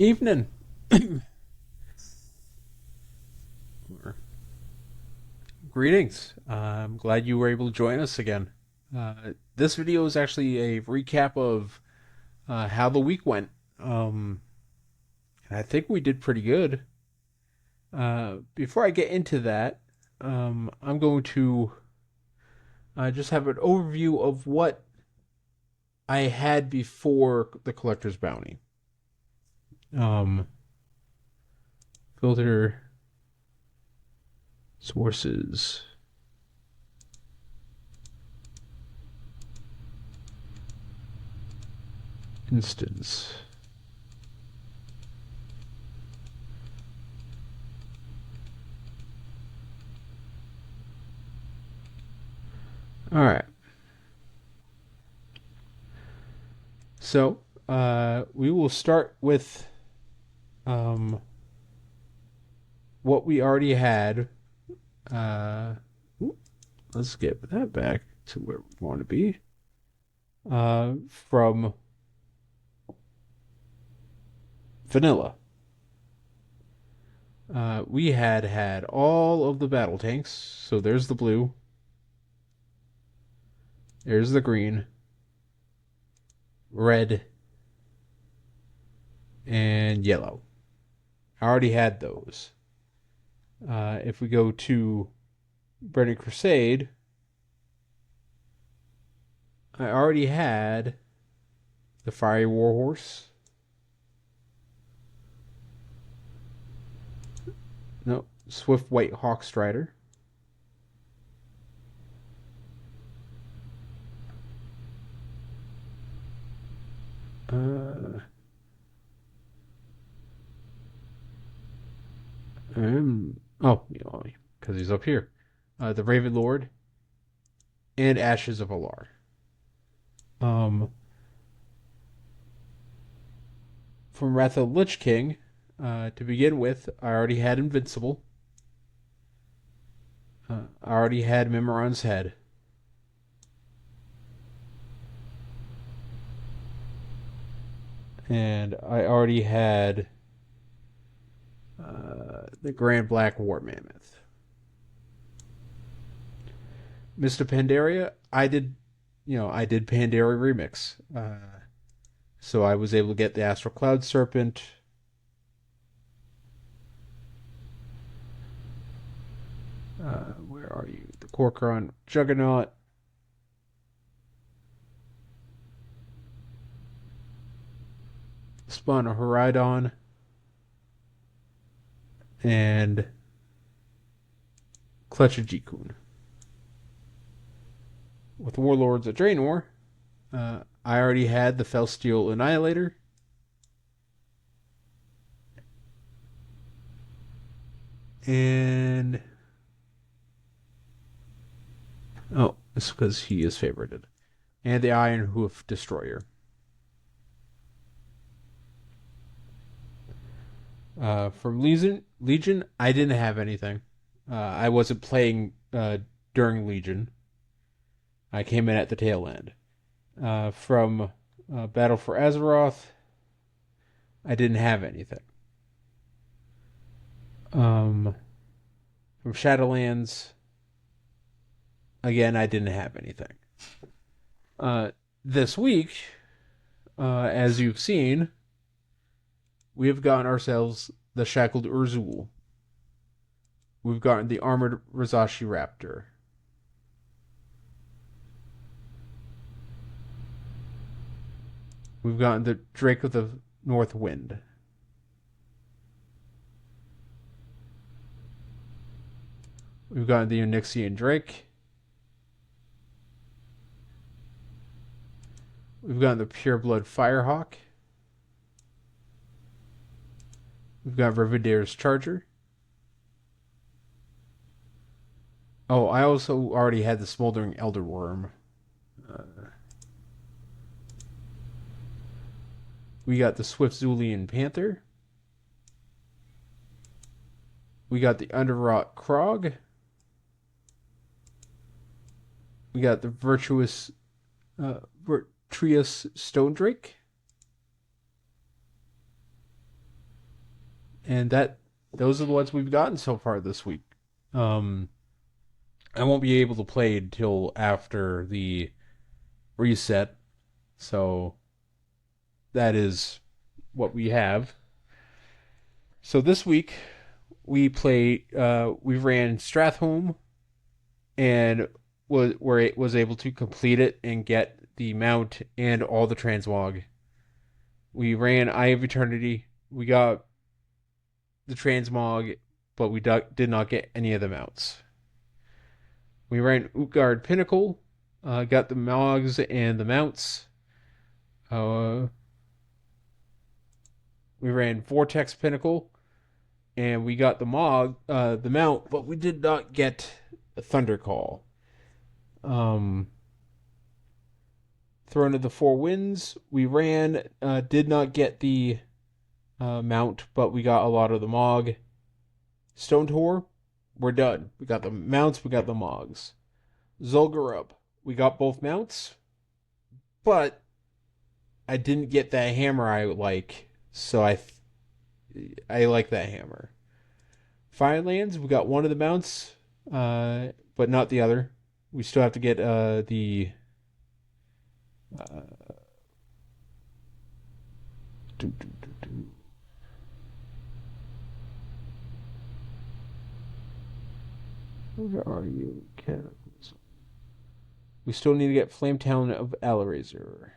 Evening. Greetings. I'm glad you were able to join us again. This video is actually a recap of how the week went. And I think we did pretty good. Before I get into that, I'm going to just have an overview of what I had before the Collector's Bounty. Um, Filter sources. Instance. All right. So we will start with um, what we already had. Uh, let's get that back to where we want to be. From vanilla, we had all of the battle tanks. So there's the blue, there's the green, red, and yellow. I already had those. If we go to Burning Crusade, I already had the Fiery Warhorse. No, Swift White Hawk Strider. Uh, because he's up here. The Raven Lord and Ashes of Alar. Um, from Wrath of the Lich King, to begin with, I already had Invincible. I already had Mimiron's Head. And I already had the Grand Black War Mammoth. Mr. Pandaria, I did Pandaria Remix. So I was able to get the Astral Cloud Serpent. Where are you? The Corcoran Juggernaut. Spawn of Horidon. And Clutch of Jikun. With Warlords of Draenor, I already had the Felsteel Annihilator. And it's because he is favorited. And the Iron Hoof Destroyer. From Legion, I didn't have anything. I wasn't playing during Legion. I came in at the tail end. From Battle for Azeroth, I didn't have anything. From Shadowlands, again, I didn't have anything. This week, as you've seen, we have gotten ourselves the Shackled Urzul. We've gotten the Armored Razashi Raptor. We've gotten the Drake of the North Wind. We've gotten the Onyxian Drake. We've gotten the Pureblood Firehawk. We've got Revendyr's Charger. Oh, I also already had the Smoldering Elder Worm. We got the Swift Zulian Panther. We got the Underwrought Krog. We got the Virtuous Stone Drake. and those are the ones we've gotten so far this week. Um, I won't be able to play until after the reset, so that is what we have. So this week we ran Stratholme and was able to complete it and get the mount and all the transmog. We ran Eye of Eternity. We got the transmog, but we did not get any of the mounts. We ran Utgard Pinnacle, got the mogs and the mounts. Uh, we ran Vortex Pinnacle, and we got the mount, but we did not get a Thunder Call. Throne of the Four Winds, we ran, did not get the mount, but we got a lot of the Mog. Stone Tor, we're done. We got the mounts, we got the Mogs. Zul'Gurub, we got both mounts, but I didn't get that hammer I like, so I like that hammer. Firelands, we got one of the mounts, but not the other. We still have to get the uh, do, do, do, do. Where are you, Cataclysm? We still need to get Flame Talon of Alarazor.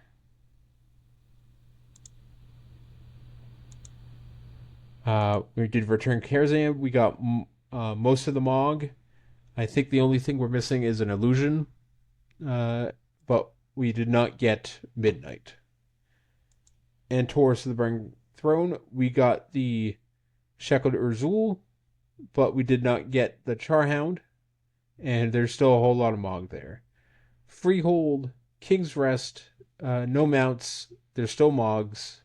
We did return Karazhan. We got most of the Mog. I think the only thing we're missing is an illusion. But we did not get Midnight. And Taurus of the Burning Throne, we got the Sheckled Urzul, but we did not get the Charhound. And there's still a whole lot of Mog there. Freehold, King's Rest, no mounts. There's still Mogs.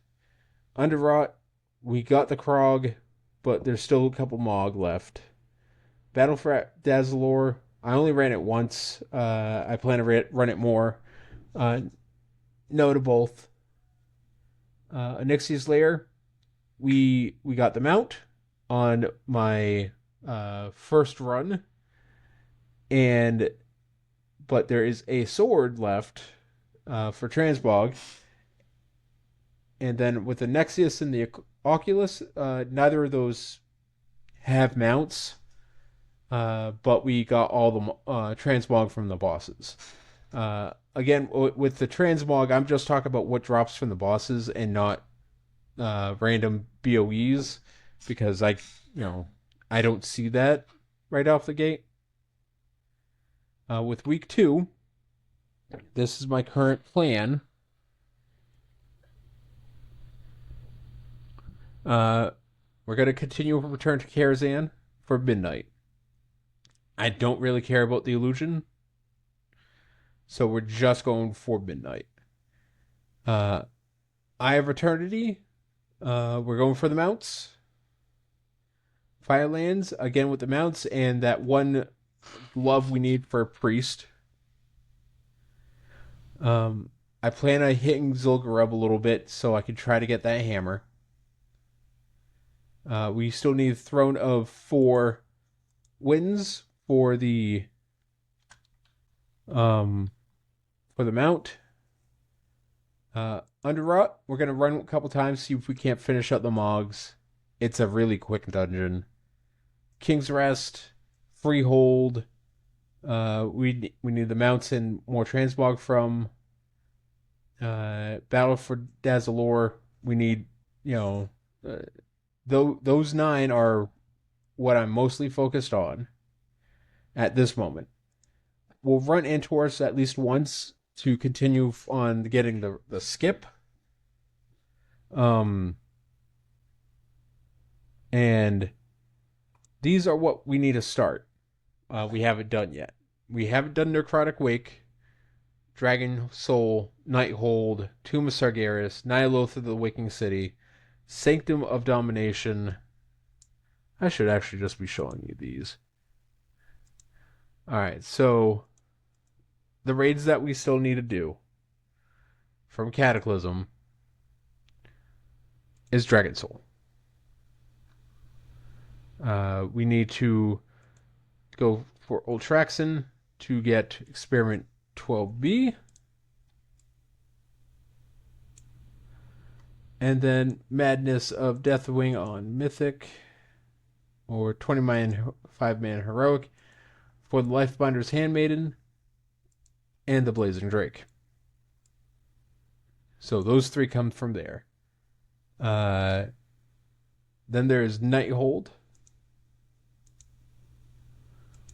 Underrot, we got the Krog, but there's still a couple Mog left. Battle for Dazzlor, I only ran it once. I plan to run it more. No to both. Onyxia's Lair, we got the mount on my first run, but there is a sword left for Transmog. And then with the Nexus and the Oculus, neither of those have mounts, but we got all the Transmog from the bosses. Again, with the Transmog, I'm just talking about what drops from the bosses and not random BOEs, because I don't see that right off the gate. With week 2, this is my current plan. We're going to continue with Return to Karazhan for Midnight. I don't really care about the illusion, so we're just going for Midnight. Eye of Eternity, we're going for the mounts. Firelands, again with the mounts, and that one glove we need for a priest. I plan on hitting Zul'Gurub a little bit so I can try to get that hammer. We still need Throne of Four Winds for the mount. Underrot, we're gonna run a couple times, see if we can't finish up the Mogs. It's a really quick dungeon. King's Rest, Freehold. We need the mounts and more transmog from. Battle for Dazzlor. We need, those 9 are what I'm mostly focused on at this moment. We'll run Antorus at least once to continue on getting the skip. And these are what we need to start. We haven't done yet. We haven't done Necrotic Wake, Dragon Soul, Nighthold, Tomb of Sargeras, Ny'alotha of the Waking City, Sanctum of Domination. I should actually just be showing you these. Alright, so the raids that we still need to do from Cataclysm is Dragon Soul. We need to go for Ultraxin to get Experiment 12B. And then Madness of Deathwing on Mythic, or 20-man, 5-man Heroic for the Lifebinder's Handmaiden and the Blazing Drake. So those three come from there. Then there's Nighthold,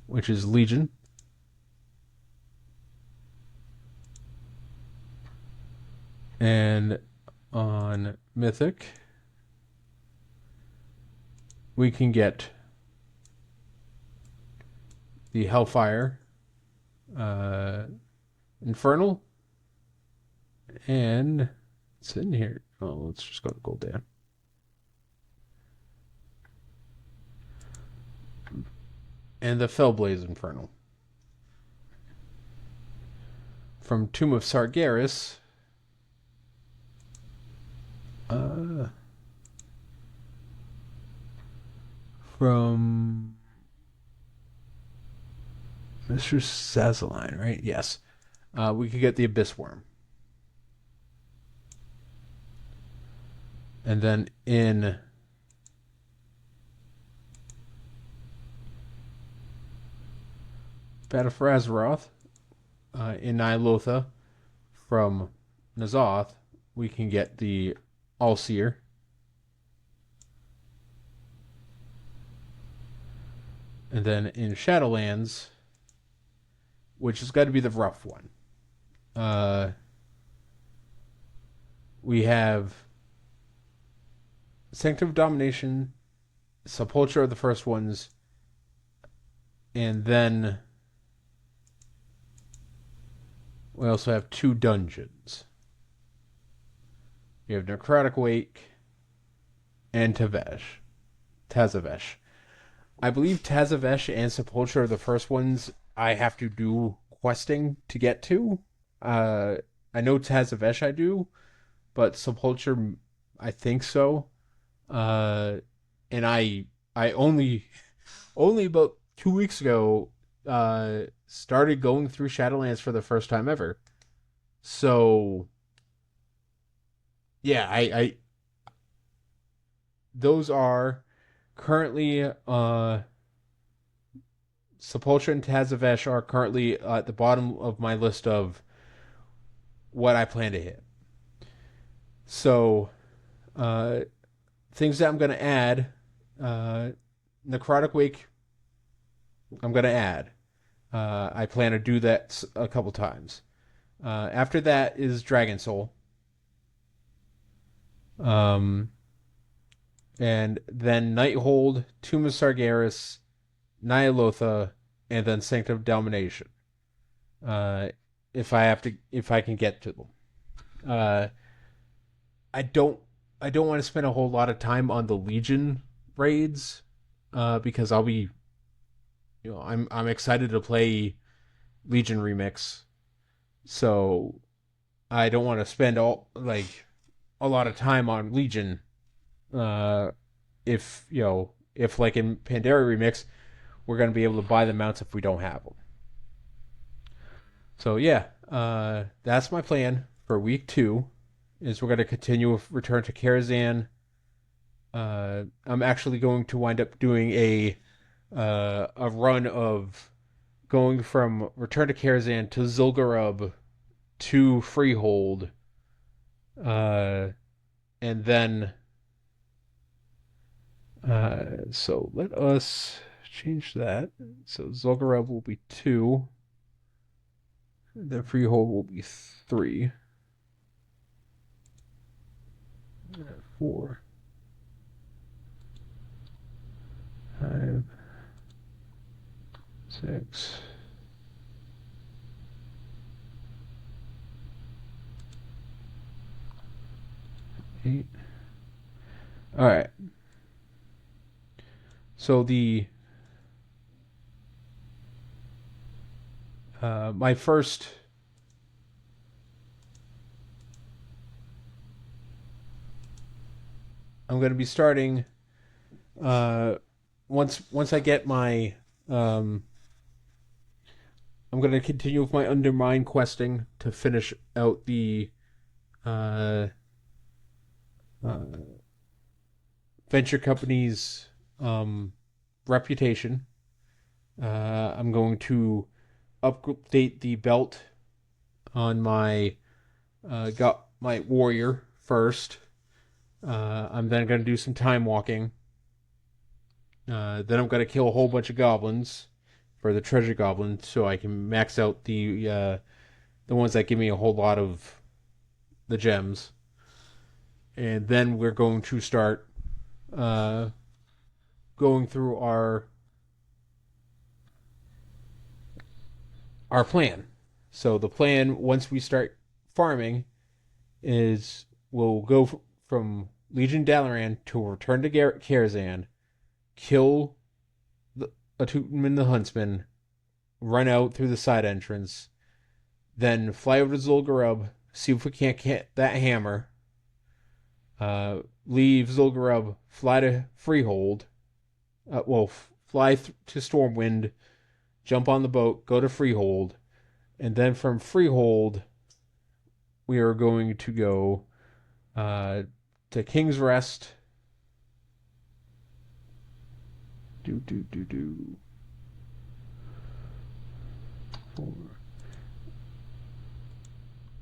which is Legion. And on Mythic, we can get the Hellfire, Infernal, and it's in here. Oh, let's just go to Gul'dan. And the Fellblaze Infernal. From Tomb of Sargeras, from Mr. Sazzaline, right? Yes. We could get the Abyss Worm. And then in Battle for Azeroth, in Ny'alotha from N'Zoth, we can get the Allseer. And then in Shadowlands, which has got to be the rough one, we have Sanctum of Domination, Sepulture are the first ones, and then we also have 2 dungeons. We have Necrotic Wake and Tazavesh. I believe Tazavesh and Sepulture are the first ones I have to do questing to get to. I know Tazavesh I do, but Sepulture I think so. And I only about 2 weeks ago started going through Shadowlands for the first time ever. So yeah, I those are currently Sepulture and Tazavesh are currently at the bottom of my list of what I plan to hit. So things that I'm going to add, Necrotic Wake, I'm going to add. I plan to do that a couple times. After that is Dragon Soul. And then Nighthold, Tomb of Sargeras, Ny'alotha, and then Sanctum of Domination. If I can get to them. I don't want to spend a whole lot of time on the Legion raids, because I'll be, I'm excited to play Legion Remix, so I don't want to spend a lot of time on Legion. If like in Pandaria Remix, we're going to be able to buy the mounts if we don't have them. So yeah, that's my plan for week 2. Is we're going to continue with Return to Karazhan. I'm actually going to wind up doing a run of going from Return to Karazhan to Zul'Gurub to Freehold, and then so let us change that. So Zul'Gurub will be 2. The Freehold will be 3. 4. 5. 6. 8. All right. So the my first I'm going to be starting once I get my I'm gonna continue with my undermine questing to finish out the uh, uh, venture company's reputation. I'm going to update the belt on my got my warrior first. I'm then going to do some time walking. Then I'm going to kill a whole bunch of goblins for the treasure goblin, so I can max out the ones that give me a whole lot of the gems. And then we're going to start uh, going through our plan. So the plan, once we start farming, is we'll go from Legion Dalaran to return to Karazhan, kill Atumen the Huntsman, run out through the side entrance, then fly over to Zul'Gurub, see if we can't get that hammer, leave Zul'Gurub, fly to Freehold, fly to Stormwind, jump on the boat, go to Freehold, and then from Freehold, we are going to go to King's Rest.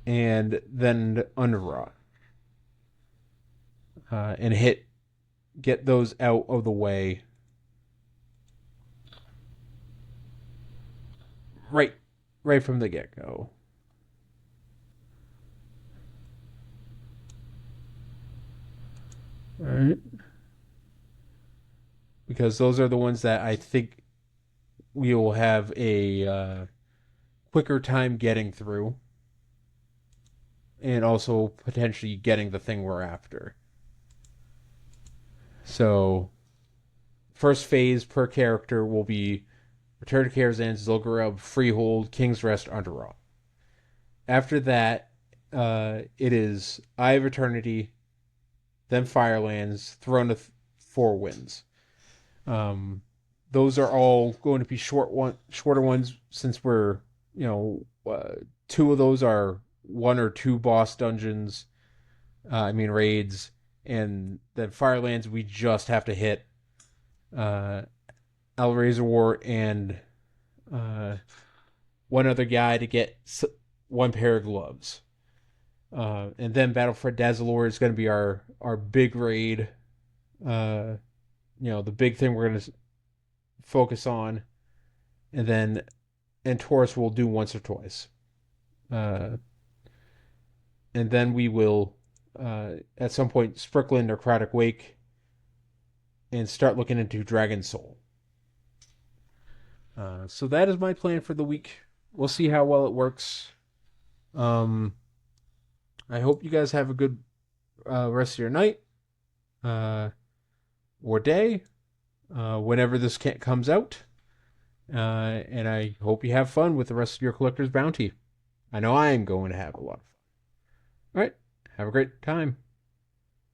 And then Underrot. And get those out of the way. Right from the get-go. All right. Because those are the ones that I think we will have a quicker time getting through, and also potentially getting the thing we're after. So, first phase per character will be Return to Karazhan, Zul'Gurub, Freehold, King's Rest, Underrot. After that, it is Eye of Eternity, then Firelands, Throne of Four Winds. Those are all going to be shorter ones, since we're two of those are 1 or 2 boss dungeons. Raids, and then Firelands we just have to hit Alrazor and one other guy to get one pair of gloves. And then Battle for Dazalor is going to be our big raid. The big thing we're going to focus on. And then Taurus will do once or twice. And then we will, at some point, sprinkle in Necrotic Wake and start looking into Dragon Soul. So that is my plan for the week. We'll see how well it works. I hope you guys have a good rest of your night or day whenever this comes out. And I hope you have fun with the rest of your Collector's Bounty. I know I am going to have a lot of fun. All right. Have a great time.